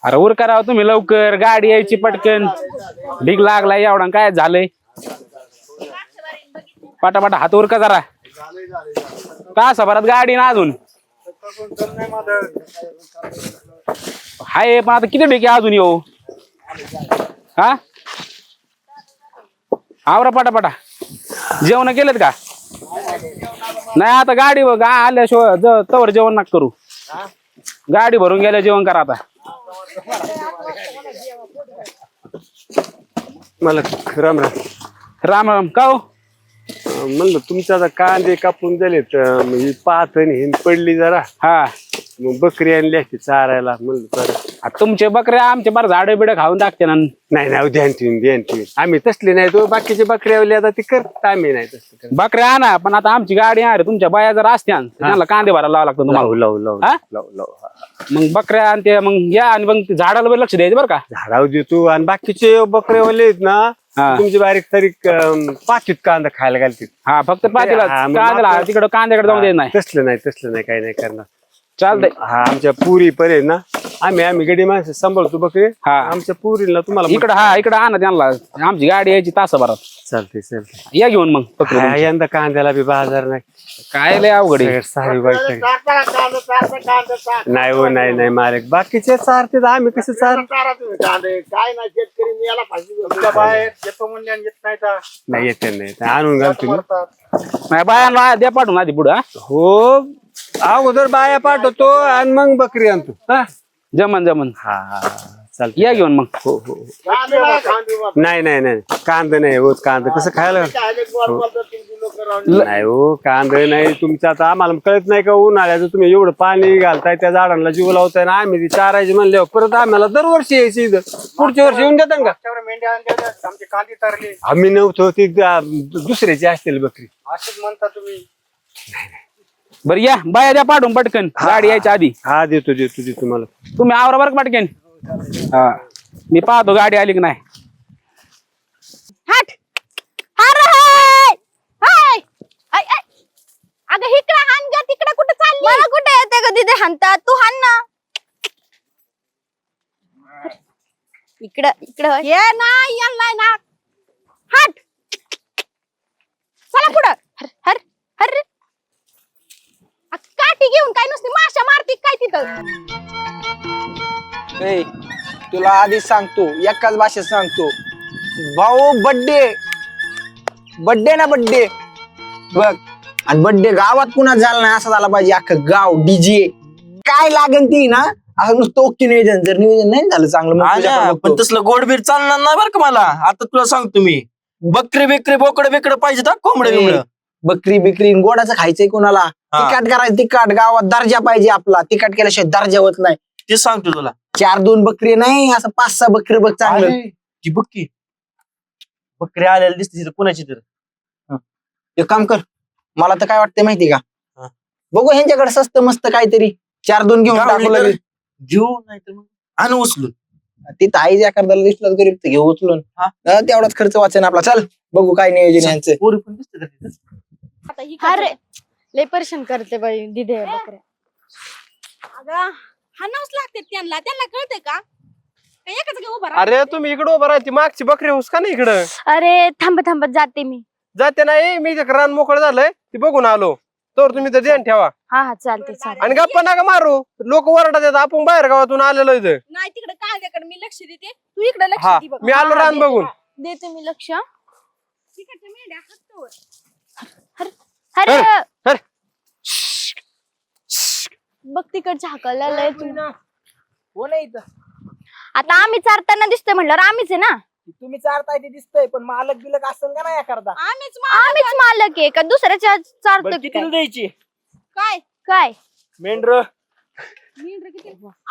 अरे उर करावं तुम्ही लवकर, गाडी यायची पटकन. ढीग लागला एवढा काय झालंय. पटापटा हात उरका जरा. तासाभरात गाडी ना अजून हाय, पण आता किती ढेके अजून येऊ. हा आवरा पटापटा. जेवण केलेत का? नाही आता गाडी बघ आल्याशिवाय तवर जेवण नका करू. गाडी भरून गेल्या जेवण करा आता. मला राम राम. राम राम. का हो? म्हणलं तुमच्या आता कांदे कापून दिलेत, पाहत पडली जरा. हा मग बकरी आणली असती चारायला. म्हणलं तर तुमचे बकरे आमचे बरं झाडे बिडे खाऊन टाकते ना. नाही नाही, ध्यान ठेवून आम्ही तसले नाही. तो बाकीचे बकरी आवली आता ती करत, आम्ही नाही तसं. बकरे आणा, पण आता आमची गाडी आहे. तुमच्या बाया जर असत्या त्यांना कांदे भरायला लावा लागतो तुम्हाला. लावू लावू हा? लावू लावू. मग बकऱ्या आणते मग या, आणि मग झाडाला बी लक्ष द्यायचं बरं का. झाडावर देतो. आणि बाकीचे बकरेवाले आहेत ना, हा. तुमची बारीक तारीख पाकीत कांदा खायला घालतील. हा फक्त पातीला हा, मग कांद्याला मात्र- तिकडं कांद्याकडे जाऊन द्यायचं नाही. तसलं नाही काही नाही करणार. चालतंय. हा आमच्या पुरी पर्यंत ना आम्ही गडी माणसं सांभाळतो बकरी. हा. आमच्या पुरीला तुम्हाला इकडं हा इकडं आणा त्यांना. आमची गाडी यायची तासाभरात. चालते. या घेऊन मग बकरी हा, तुमची. यंदा कांद्याला बी बाजार नाही. काय लय अवघड आहे. सारी बाई नाही हो, नाही मालक. बाकीचे चारते तर आम्ही कसं चार काय नाही शेतकरी मी याला फाशी बाहेर येतो म्हणले आणि येत नाही तर नाही येते आणून घाल तुम्ही. नाही बायांना द्या पाठवून आधी पुढं. हो अगोदर बाया पाठवतो आणि मग बकरी आणतो. हा जमन. हा चालत. या घेऊन मग. हो नाही कांदा नाही होत. कांदा कसं खायला नाही हो. कांदा नाही तुमचं. आता आम्हाला कळत नाही का उन्हाळ्याचं तुम्ही एवढं पाणी घालताय त्या झाडांना जीव लावताय ना. आम्ही ती चारायची म्हणल्यावर परत आम्हाला दरवर्षी यायची इथं. पुढच्या वर्षी येऊन देता का? मेंढ्या आमची कांदी तरली आम्ही नव्हतो. ती दुसऱ्याची असतील बकरी. असंच म्हणता तुम्ही. बरं या बाया द्या पाठवून पटकन. गाडी यायच्या आधी. हा देतो तुम्हाला. तुम्ही आवरा बरं का पटकन. हा मी पाहतो गाडी आली की नाही. हट. अरे हाय हाय आय आय. अगं इकडे हान ग, तिकडे कुठे चालली? मला कुठे येते ग तिथे हाणता. तू हाण ना. इकडे ये ना. यांना ना हट. चला पुढं. हर हर हर. काठी घेऊन काय नुसती माशा मारती काय तिथं. तुला आधी सांगतो, एकाच भाषेत सांगतो. भाऊ बड्डे ना बड्डे बघ. आणि बड्डे गावात पुन्हा झाला नाही असा झाला पाहिजे. अख्खं गाव डीजे काय लागेल ती ना असं नुसतं ओके नियोजन. जर नियोजन नाही झालं चांगलं मग तुझ्याकडे पण बघतो. तसलं गोडबीर चालणार नाही बरं का मला. आता तुला सांगतो मी, बकरी बिकरी बोकड बिकड पाहिजे तर कोंबडे बिंबड. बकरी बिकरी गोडाचं खायचंय कोणाला. तिखट करायचं. तिखट गावात दर्जा पाहिजे आपला. तिखट केल्याशिवाय दर्जा होत नाही. ते सांगतो तुला. 4-2 बकरी नाही असं 5-6 बकरी बघ चांगलं. अरे, ती बक्की बकरी आलेली दिसते तिथं कुणाची तर. एक काम कर. मला तर काय वाटतंय माहिती का, हा. बघू ह्यांच्याकडे स्वस्त मस्त काहीतरी 4-2 घेऊन टाकू लगेच. घेऊ नाही तर मग आणू उचलून. तिथं आई एखाद्याला दिसलं गरीब तर घेऊ उचलून. तेवढाच खर्च वाचेन आपला. चल बघू काय नियोजन यांचं. पोरी पण दिसते का तिथं? अरे लय परेशान करते बाई दिदे बकऱ्या. अगं हाणावच लागते त्यांना. त्यांना कळते का एकाच जागी उभा राहा. अरे तुम्ही इकडे उभं राहते, मागची बकरी होस का नाही इकडं अरे थांबत जाते मी. जाते नाही. मी ते रान मोकळ झालंय ती बघून आलो. तर तुम्ही तर ध्यान ठेवा हा चालते. आणि गप्पा नका मारू. लोक ओरडतात आपण बाहेर गावातून आलेलो इथं. नाही तिकडे कांद्याकडे मी लक्ष देते. तू इकडे लक्ष हा दे बघ. मी आलो रान बघून. देते मी लक्ष. तिकडच्या मेंढ्या हत्तोवर. हर, अरे हर. बघ तिकडच्या हाकाला लय तू. कोण आहे इथं? आता आम्ही चारताना दिसतोय म्हणल्यावर आम्हीच आहे ना. तुम्ही चारताय ते दिसतंय, पण मालक बिलक असेल का नाही करता? आम्हीच मालक आहे का दुसऱ्याच्या चारतो की किती काय? द्यायची काय काय मेंढर?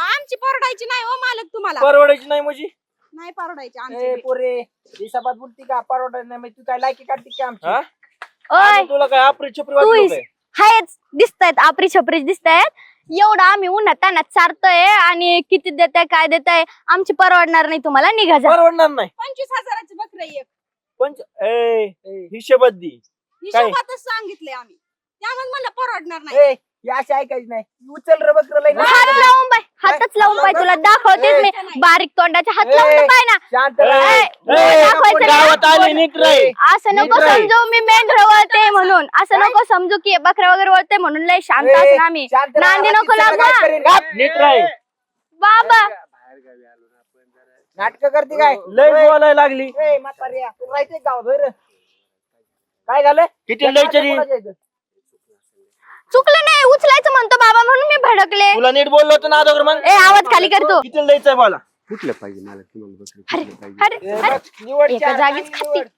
आमची परवडायची नाही हो मालक तुम्हाला. परवडायची नाही म्हणजे नाही परवडायची ए आमची. पोरे हिसाबात बोलती का? परवडत नाही मग तू काय लायकी काढती का आमची? हा? ओय तुला काय आपली छपरी तू वाटली काय? हायच दिसतायत. आपरी छपरीच दिसतायत. एवढं आम्ही उन्हात तानात चारतोय आणि किती देताय काय देताय आमची परवडणार नाही तुम्हाला. निघा जा. परवडणार नाही. 25,000ची बकरी एक हिशोबात दी. हिशोबातच सांगितले आम्ही. त्यामुळे मला परवडणार नाही. ही अशी ऐकायची नाही. उचल रे बकरं लय हात लावून बाय, हातच लावून पाय, तुला दाखवतेच मी बारीक तोंडाचे हात लावून पाय ना. शांत राह. ए, दाखवायचं नाही. गावात आले नीट राही. असं नको नीट राही. समजू मी मेंढर वळते म्हणून, असं नको समजू की बकऱ्या वगैरे वळते म्हणून लय शांत ए, असं आम्ही. शांत राहा. नांदी नको तिचं लागू काय हा. करेल? गप. नीट राही. बाबा नाटक करते काय लय बोलायला लागली. ए, म्हाताऱ्या, तू राहायचंय गावात होय रे? काय झालं किती लय तरी चुकलं नाही, उचलायचं म्हणतो बाबा म्हणून मी भडकले. तुला नीट बोललो होतं ना अगोदर मग. ए आवाज खाली करतो. किती द्यायचंय मला. कुठलं पाहिजे मला तुम्हाला बकरी कुठलं पाहिजे? अरे अरे निवड एका चार, जागीच आणि खाते. निवड.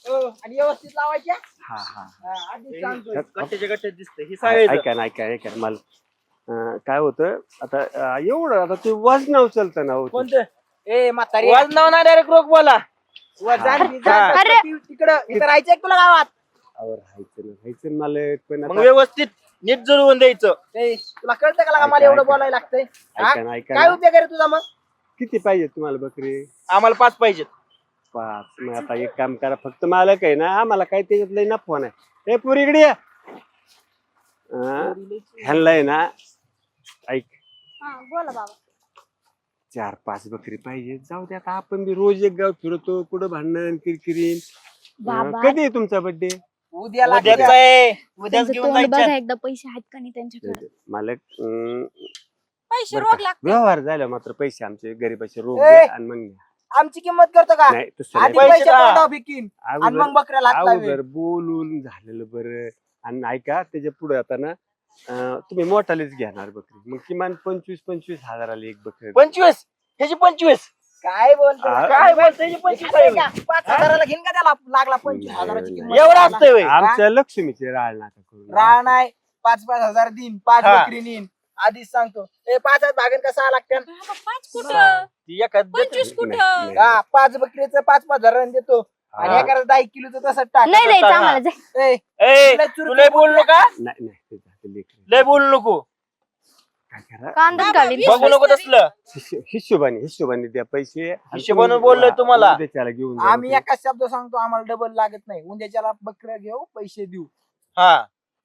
हो, आणि व्यवस्थित लावायच्या हा हा हा, आधीच सांगतोय. गट्ट्याच्या गट्ट्यात दिसतंय हे सांगायचं. ऐका ना मला काय होतं आता एवढं आता ते वजन उचलतं ना हो ते. कोणतं ए म्हातारी वाजनावर नाही डायरेक्ट रोख बोला. अरे. तिकडं इथं राहायचंय का तुला गावात अहो, राहायचं ना मला पण मग आता व्यवस्थित नीट जुळवून द्यायचं. ए, तुला कळतं का लागा ऐका, मला एवढं ऐका. बोलायला लागतंय हा? ऐका ना ऐका काय ना उपयोग आहे रे तुझा मग किती पाहिजे तुम्हाला बकरी? आम्हाला 5 पाहिजेत. 5. मग आता एक काम करा, फक्त मालक आहे ना आम्हाला काही त्याच्यात लई नफा नाही. ए पुरी इकडे ये. ह्यांना आहे ना ऐक बोला बाबा. 4-5 बकरी पाहिजे. जाऊ दे आता आपण बी रोज एक गाव फिरतो, कुठं भांडण किरकिरीन. बाबा. कधी आहे तुमचा बर्थडे? उद्याला उद्याच आहे. उद्याच त्यांचं घेऊन तोंड बघा जायचं. एकदा, पैसे आहेत का नाही त्यांच्याकडे. मालक पैसे बरं रोख का? लागते. व्यवहार झाला मात्र पैसे आमचे गरीबाचे रोग ए! द्या आणि मग न्या. आमची किंमत करतो का नाही तसं आधी नाही. पैसे पैसे का? तोंडावर फेकीन आणि मग बकऱ्याला हात लावेल. अगोदर बोलून झालेलं बरं. आणि ऐका त्याच्या पुढे आता ना तुम्ही मोठालेच घेणार बकरी, मग किमान 25-25 हजाराला एक बकरी. 25 ह्याची 25. काय बोलतो आ- काय बोलतोय ह्याची 25 आहे आहे. का? 5,000ला घेईन का त्याला लागला 25,000ची किंमत एवढं असतंय होय. आमच्या लक्ष्मीचे राळ नाका करून. राह नाही 5-5 हजार दिन 5 हा. बकरी नेईन आधीच सांगतो. ए 5 भागन कसा लागते ती एखाद नाही, नाही. हा 5 बकरीचं 5-5 हजार देतो आणि हा. एखादा 10 किलोचं तसं टाक नाही द्यायचं हा. आम्हाला जा. ए, ए तुला चुरकी तू लय बोलू नका. नाही, नाही, ते झालं लेकरं. लय बोलू नको. काय करा? कांदा घालीन. बघू नको तसलं. हिशोबाने द्या पैसे. आणि हिशोबाने तुम्ही बोललोय तुम्हाला. उद्याच्याला घेऊन जा आम्ही बकरी. एकाच शब्द सांगतो आम्हाला डबल लागत नाही. उद्याच्याला बकऱ्या घेऊ पैसे देऊ हा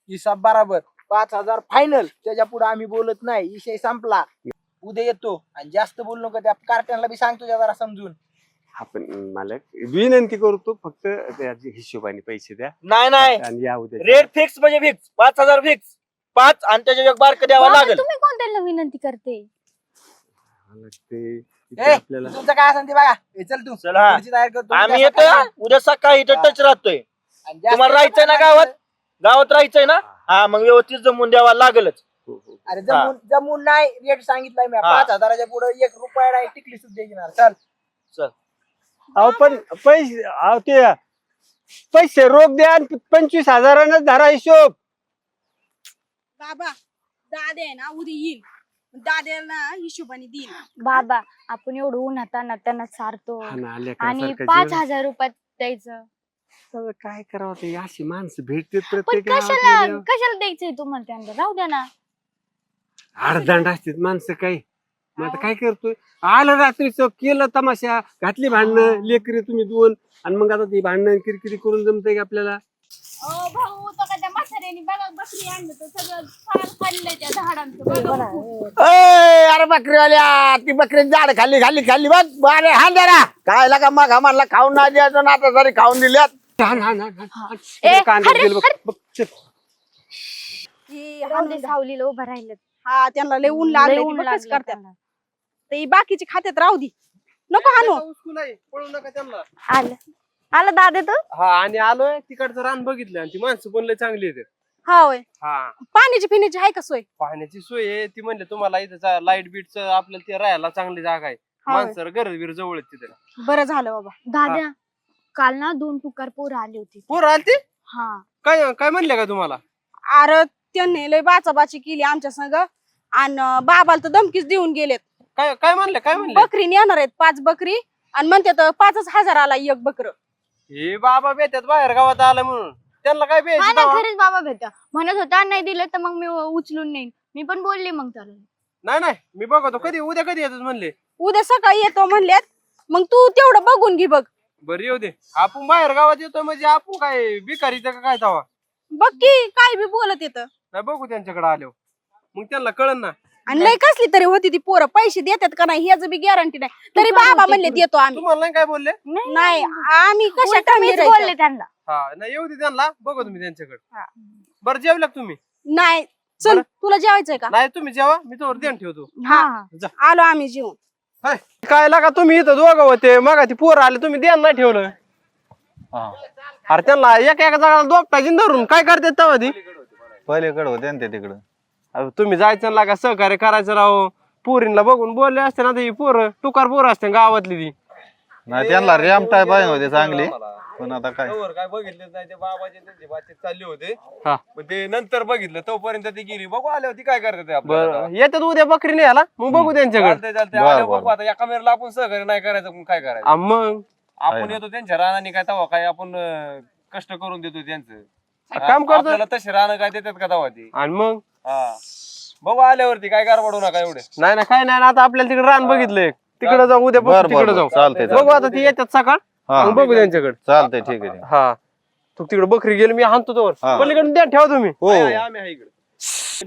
हिसाब बराबर 5,000 फायनल. त्याच्या पुढे आम्ही बोलत नाही. विषय संपला. उद्या येतो आणि जास्त बोलू नको. त्या कार्ट्यांना बी सांगतो जरा समजून. आपण मालक विनंती करतो फक्त त्याचे हिशोबाने पैसे द्या नाही नाही आणि या उद्या रेट फिक्स म्हणजे फिक्स 5,000 फिक्स 5 आणि त्याच्या एक बारक द्यावा बाबा, लागेल. तुम्ही कोणत्याला विनंती करते. ए, आपल्याला तुमचं काय असेल ते बघा. ए, चल तू चल हा. पुढची तयारी करतो. आम्ही उद्या येतो सकाळी उद्या सकाळी इथं हा. टच राहतोय. आणि जास्त तुम्हाला राहायचंय ना गावात राहायचंय ना. हा मग व्यवस्थित जमून द्यावा लागेलच. हो, हो. अरे जमून नाही रेट सांगितलाय मी. हा. 5,000च्या पुढे 1 रुपया नाही टिकली सुद्धा घेणार. चल अहो पण पैसे अहो ते पैसे रोख द्या आणि 25,000 धरा हिशोब. बाबा दादा आहे ना उद्या येईल दाद्याला हिशोबाने देईल. बाबा आपण एवढं उन्हात आणत त्यांना सारतो हा ना, आणि लेकरासारखं 5,000 रुपयात द्यायचं. जीवन. आता काय करावं ते अशी माणसं भेटतात पण प्रत्येक कशाला गावात. कशाला द्यायचंय तुम्हाला त्यांना. राहू द्या ना. अर्धंड असतात माणसं काही. मग आता काय करतोय आलं रात्रीचं केलं तमाशा घातली भांडणं लेकरी तुम्ही 2 आणि मग आता ती भांडणं किरकिरी करून जमतंय का आपल्याला. भाऊ तो का त्या म्हाताऱ्याने बघा बकरी आणलं तर सगळं फार खाल्लंय त्या झाडांचं बघा. अरे बकरीवाल्या ती बकरी झाड खाल्ली बघ. अरे हा जरा काय लागा मग आम्हाला खाऊन नाही द्यायचं ना आता जरी खाऊन दिल्यात. ए, कांदा अरे, गेलं बघ. बघ, चल. राहू दे, सावलीला उभं राहिलं. हा त्यांना लय ऊन लय लागले ऊन लागलं करतात त्यांना. ते बाकीचे खात्यात राहू दे नको हाणू. पळू नका त्यांना. आलं दादा तू. हा आणि आलोय तिकडचं रान बघितलं आणि ती माणसं पण लय चांगली आहेत. हा होय हा पाण्याची पिण्याची आहे का सोय. पाण्याची सोय आहे ती म्हणले तुम्हाला इथं लाईट बीटच आपल्याला ते राहायला चांगली जागा आहे. हा होय. माणसं घर बीर जवळ आहेत तिथे. बरं झालं बाबा. दादा काल ना 2 टुकार पोरं आली होती. पोर आलती हा काय काय म्हणले का तुम्हाला. अरे त्यांनी लय बाचाबाची केली आमच्या संग आणि बाबाला तर धमकीच देऊन गेलेत. काय काय म्हणले काय म्हणले. बकरी नेणार आहेत 5 बकरी आणि म्हणतात 5,000 एक बकर. हे बाबा बेत्यात बाहेर गावात आलं म्हणून त्यांना काय हा बेच ना, खरंच बाबा भेट म्हणत होता नाही दिलं तर मग मी उचलून नेईन. मी पण बोलले मग त्याला. नाही नाही मी बघतो कधी उद्या कधी येतात म्हणले. उद्या सकाळी येतो म्हणल्यात मग तू तेवढं बघून घे बघ. बरं येऊ दे आपण बाहेर गावात येतो म्हणजे आपण काय भिकारीचं का काय तवा. बघ की काय बी बोलत येत. नाही बघू त्यांच्याकडे आलो मग त्यांना कळन ना. आणि लय कसली तरी होती ती पोरं पैसे देतात का नाही ह्याच बी गॅरंटी नाही तरी बाबा म्हणले देतो आम्ही. तुम्हाला नाही काय बोलले? नाही आम्ही कशा उलटं मीच बोलले त्यांना. हा नाही येऊ दे त्यांना बघू तुम्ही त्यांच्याकडे. बरं जेवल्या का तुम्ही? नाही चल तुला जेवायचंय का? नाही तुम्ही जेवा मी तोवर ध्यान ठेवतो. हा आलो आम्ही जेवून. हाय, काय लागा तुम्ही इथं दोघं होते मग ती पोरं आले तुम्ही ध्यान नाही ठेवलं. अरे त्यांना एका एका जागा दोपटायची धरून काय करतात तेव्हा ती पलीकडे होते ना ते तिकडं. अहो, तुम्ही जायचं लागा सहकार्य करायचं राव. पोरींना बघून बोलले असते ना ती पोरं टुकार पोरं असते गावातली ती. नाही त्यांना रॅम टाय पाहिजे होते चांगली पण आता काय काय बघितलं नाही ते बाबाचे त्यांची बातचीत चालली होते. हा. पण ते नंतर बघितलं तोपर्यंत ती गेली बघू आले होती काय करतात. बरं येतात उद्या बकरी नाही आला मग बघू त्यांच्याकडे. बरं, बरं. आता एका मेरला आपण सहकार्य नाही करायचं मग काय करायचं. मग आपण येतो त्यांच्या रानाने काय तवा काय आपण कष्ट करून देतो त्यांचं काम करतो आपल्याला तसे रान काय देतात का तवा ती. आणि मग बघू आल्यावरती काय कारवाडू नका एवढे. नाही ना काय नाही आता आपल्याला तिकडे रान बघितलंय तिकडे जाऊ उद्या बरं, तिकडे बरं, जाऊ चालतंय, बघू आता ती येतात सकाळ हा. मग बघू त्यांच्याकडे. चालतंय ठीक आहे. हा तू तिकडे बकरी गेली मी हाणतो तोवर हा. पलीकडून द्या ठेवा तुम्ही. हो. आम्ही आहे इकडे.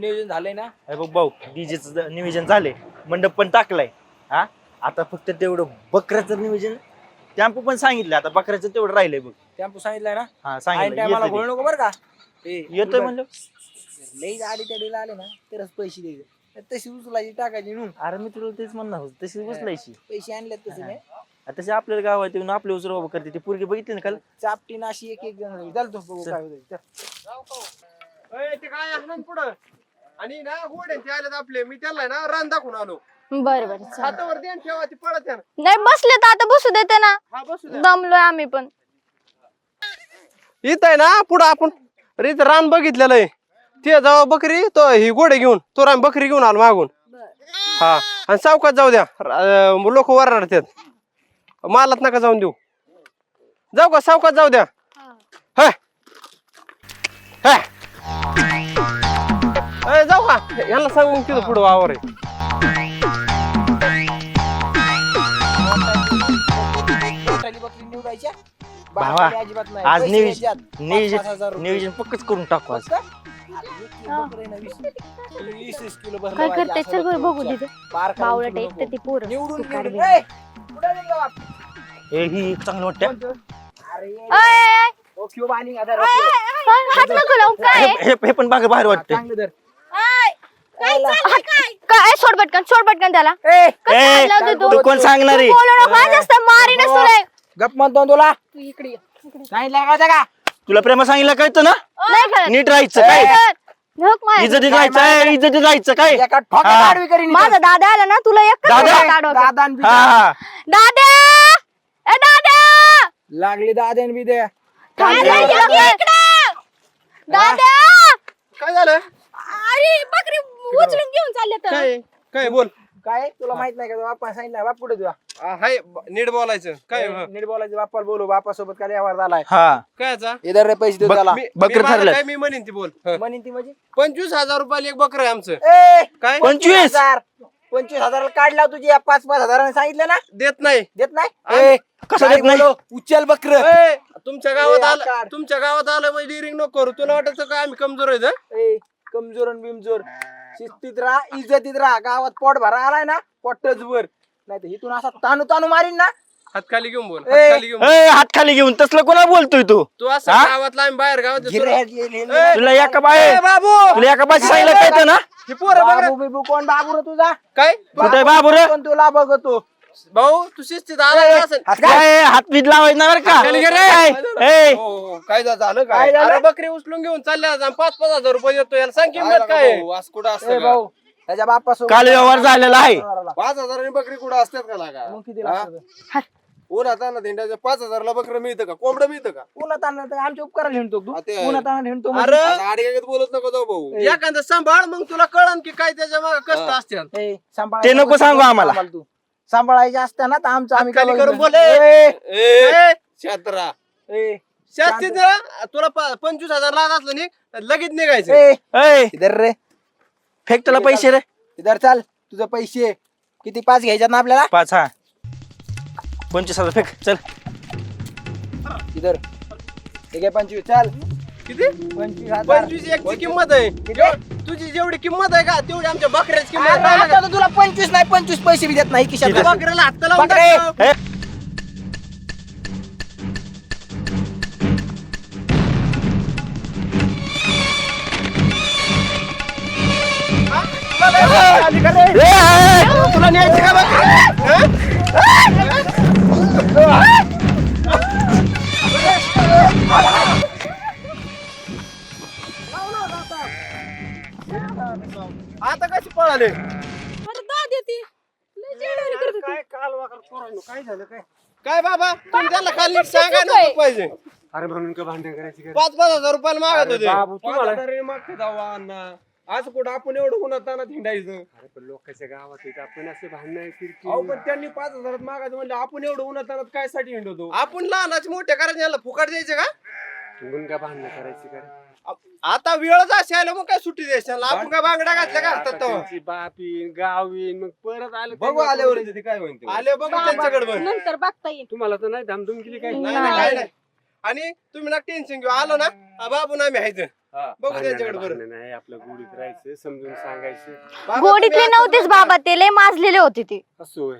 नियोजन झालंय ना हे बघ भाऊ डीजेचं नियोजन झालंय मंडप पण टाकलाय हा आता फक्त तेवढं बकऱ्याचं नियोजन टेम्पो पण सांगितलं आता बकऱ्याचं तेवढं राहिलंय बघ टेम्पो सांगितलंय ना हा सांगितलं मला घोळ नको बरं का येतोय म्हणलं लई आडी त्या आले ना तरच पैसे द्यायचे तशी उचलायची टाकायची म्हणून अरे मी तुला तेच म्हणणार होतो तशी बसलायची पैसे आणले तसे नाही तसे आपल्याला गावात येऊन आपले उचल बाबा करते ती पोरगी बघितली ना काल चापटी नाशी एक एक जण चालतो बघू काय होतं. ते काय असणार पुढं आणि ना घोडे ते आलेत आपले मी त्याला ना रान दाखवून आलो. बरं बरं चालेल. हातावर द्या ठेवा ती पळत या. नाही बसले तर आता बसू देते ना. हा बसू द्या. दमलोय आम्ही पण. इथं आहे ना पुढं आपण इथं रान बघितलेलं आहे ते जाऊ बकरी तो ही घोडे घेऊन तो रान बकरी घेऊन आलो मागून. हा आणि सावकाश जाऊ द्या लोक वरडतात मालात नका जाऊन देऊ. जाऊ का सावकाश जाऊ द्या. हाय हाय जाऊ का ह्याला सांग मग तिथं पुढं वावर आहे. मोठाली बकरी निवडायच्या भावा, बाकी अजिबात नाही. आज पैसे नियोजन द्यायचे. 5,000 रुपये. नियोजन पक्कच करून टाकू आज बस का? अरे, एक किलो बकरी आहे ना, 20 किलो भरलं काय पाहिजे, करते असं चल बरं बघू बकरी तिथे. पार करून बावळट ठेवू एकटं ती पोरं. निवडून तू काढ निवडून. बरं. ए, कुठं गेली बाप? हे ही चांगलं वाटतं अरे ये. अय, ओ, क्यों बानी आता अय, रखो. अय, अय, हात नको लावू काय. हे पण बाहेर बाहेर वाटतंय चांगलं धर. अय, काय चाललंय काय? काय सोड पटकन त्याला. ए, कसं ए, हात लावते तू कोण सांगणार आहे? तू बोलू नको हा, जास्त मारीनच तुला. गप म्हणतो तुला तू इकडे ये. सांगितलं का तुला प्रेमा सांगितलं कळतं ना नाही कळत. नीट राहायचं काय झक मार. इज्जतीत राहायचं इज्जतीत राहायचं काय एका ठोक्यात हा. आडवी करीन इथं. माझा दादा आला ना तुला एक दादा? दादा आणि बिदा. हा दादा ए दादा लागली दाद्यान बी द्या दादा इकडे. दादा काय झालं अरे बकरी उचलून घेऊन चालले तर. काय काय बोल. काय तुला माहित नाही का बाप्पा सांगितलं बाप कुठे तुला हाय नीट बोलायचं काय नीट बोलायचं बाप्पाला बोलू बाप्पासोबत काय व्यवहार झालाय हा कायचा इधर रे पैसे देऊ त्याला बकरी ठरलं. काय मी म्हणेन ती बोल. म्हणीन ती म्हणजे 25,000 रुपयाला एक बकरं आहे आमचं. ए काय 25,000 25,000 काढला तुझी 5-5 हजाराने सांगितलं ना देत नाही. देत नाही ए, कसं काय देत नाही? बोलू? उचल बकर ए, तुमच्या गावात ए, आलं आकार. तुमच्या गावात आलं म्हणजे डिरिंग नको करू. तुला वाटत का आम्ही कमजोर आहे हं? ए कमजोर आणि बिमजोर शिस्तीत राहा इज्जतीत राहा गावात पोट भरा आलाय ना पोटच वर नाही तर इथून असा तानू तानू मारीन ना हात खाली घेऊन बोल. ए, हात खाली घेऊन बोल. ए, हात खाली घेऊन तसलं कोणा बोलतोय तू तू असं हा? गावातला आम्ही बाहेर गावात येतो. गिऱ्हाईक गेले. ए, तुला एका बाय ए, बाबू तुला एका बाशी सांगितलं कळतं ना हे पोरं बघ रे. बाबू बिबू कोण बाबू रे तुझा काय कुठे बाबू रे कोण तुला बघतो भाऊ तू शिस्तीत आला असेल. काय हात बीत लावायचं नाही बरं का खाली घे रे. काय? ए, हो, हो, काय झालं काय काय झालं? अरे बकरी उचलून घेऊन चालल्या 5-5 हजार रुपये देतो याला सांग किंमत काय आहे? ए भाऊ त्याच्या बाप्पासोबत काल व्यवहार झालेला आहे 5,000 बकरी कुठं असतात का लागा मग किती लागतं? उन्हात आणा धेंड्याच्या 5,000 बकरं मिळतं का कोंबडं मिळतं का. उन्हात आणलं तर आमच्या उपकाराला हिंडतो तू हा, ते आहे. उन्हात आणलं हिंडतो अरे म्हणजे. आडग्यात बोलत नको जाऊ भाऊ. एखादं सांभाळ मग तुला कळन की काय त्याच्या मागे कष्ट असतात. ए, सांभाळायचं ते नको सांगू आम्हाला. तू सांभाळायचे असतं ना तर आमचं आम्ही खाली काय करून बोल. बघितलं? ए, शात्रा ए, शास्ती तुला 25,000 लागत असलं नी लगेच निघायचं. ए, ए, इधर रे फेक त्याला पैसे रे इधर चाल तुझं पैसे किती 5 घ्यायच्यात ना आपल्याला 5 हा 25,000 फेक चल इधर ठीक आहे 25 चाल किती 25 एकची किंमत आहे तुझी जेवढी किंमत आहे का तेवढी आमच्या बकऱ्याची किंमत आहे. आता तर तुला 25 नाही 25 पैसे बी देत नाही खिशात बकऱ्याला हात लावून बकरे. टाकतो. तुला न्यायचं का बकरी? आता कशी पळाले काय झालं काय काय बाबा तुम्ही त्याला खाली सांगा ना पाहिजे अरे म्हणून का भांडण करायची 5,000 रुपयाला मागत होते बाबू तुम्हाला मागते जाऊ अण्णा आज कुठं आपण एवढं उन्हात हिंडायचं अरे पण लोकांच्या गावात येत आपण असे भांडण अहो पण त्यांनी 5,000 मागायचं म्हणलं आपण एवढं उन्हात काय साठी हिंडतो आपण लहानाचे मोठ्या करायचे याला फुकाट द्यायचं का म्हणून का भांडण करायची काय आता वेळच अशी आलं मग काय सुट्टी द्यायची आपण काय बांगड्या घातल्या का हातात तेव्हा? बापीन गावीन मग परत आलं बघू आल्यावर काय म्हणते आले बघू त्यांच्याकडे बघ. नंतर बघता येईल तुम्हाला तर नाही धामधूम केली काय नाही नाही, काय नाही आणि तुम्ही ना टेन्शन घेऊ आलो ना बाबू ना आम्ही हायचं बघू त्यांच्याकडे बरं भांडण नाही आपलं गोडीत राहायचं समजून सांगायचं बाबा, गोडीतले तुम्ही नव्हतेच असं- बाबा ते लय माजलेले होते ते असं होय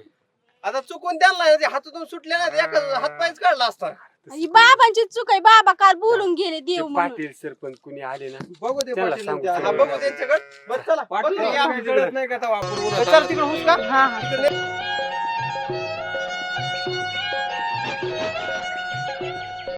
आता चुकून त्यांना ते हातातून सुटले ना एक हात पायच काढला असता ही बाबांची चूक आहे बाबा काल बोलून गेले ते देव म्हणून पाटील सरपंच कुणी आले ना बघू ते त्याला पाटील सांगू. हा बघू त्यांच्याकडे बरं चला बघू या आपल्याकडे. नाही का चला तिकडे हुसका हा हा तिकडे